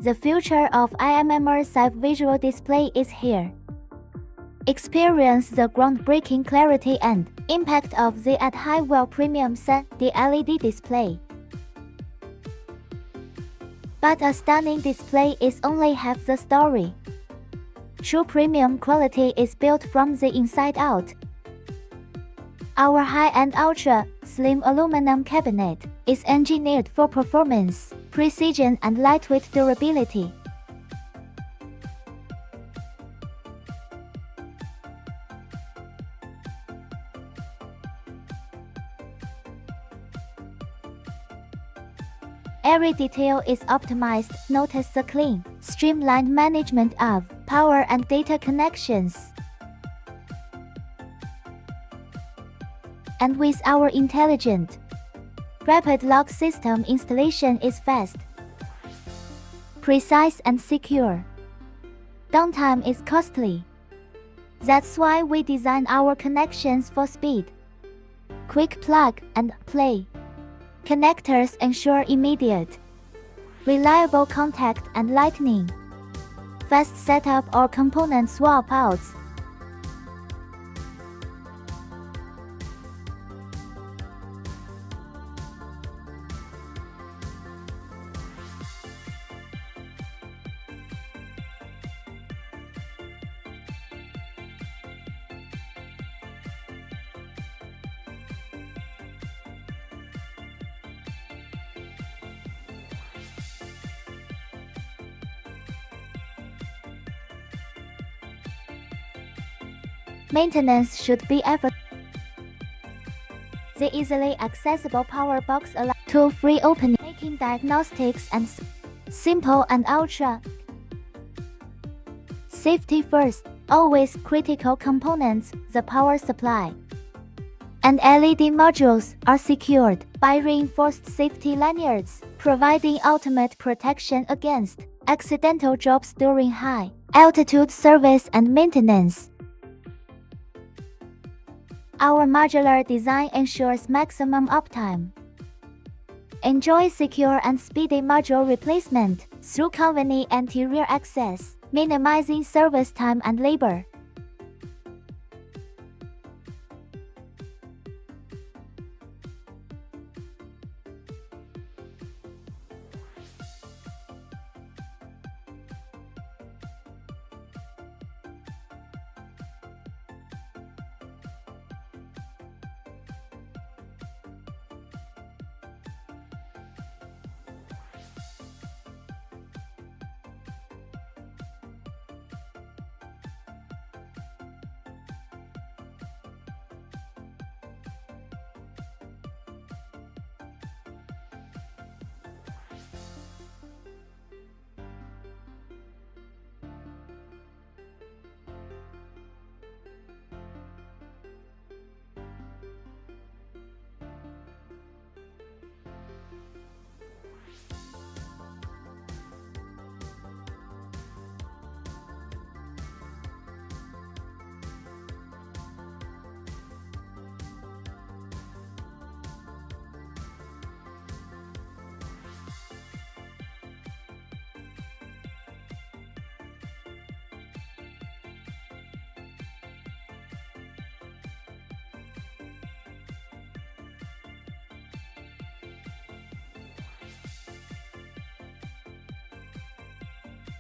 The future of immersive visual display is here. Experience the groundbreaking clarity and impact of the Adhaiwell Premium Sun, the LED display. But a stunning display is only half the story. True premium quality is built from the inside out. Our high-end ultra-slim aluminum cabinet is engineered for performance, precision and lightweight durability. Every detail is optimized. Notice the clean, streamlined management of power and data connections. And with our intelligent, rapid lock system, installation is fast, precise and secure. Downtime is costly. That's why we design our connections for speed. Quick plug and play. Connectors ensure immediate, reliable contact and lightning. Fast setup or component swap outs. Maintenance should be effortless. The easily accessible power box allows tool-free opening, making diagnostics and simple and ultra. Safety first, always critical components, the power supply and LED modules are secured by reinforced safety lanyards, providing ultimate protection against accidental drops during high-altitude service and maintenance. Our modular design ensures maximum uptime. Enjoy secure and speedy module replacement through convenient anterior access, minimizing service time and labor.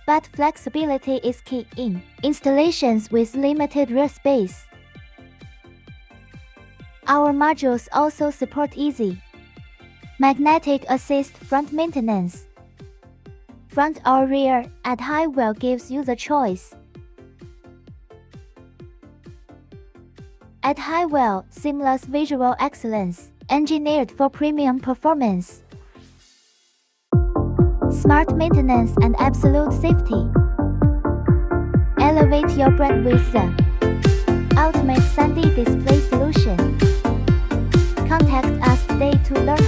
But flexibility is key in installations with limited rear space. Our modules also support easy magnetic assist front maintenance. Front or rear, Adhaiwell gives you the choice. Adhaiwell, seamless visual excellence, engineered for premium performance. Smart maintenance and absolute safety. Elevate your brand with the ultimate 3D display solution. Contact us today to learn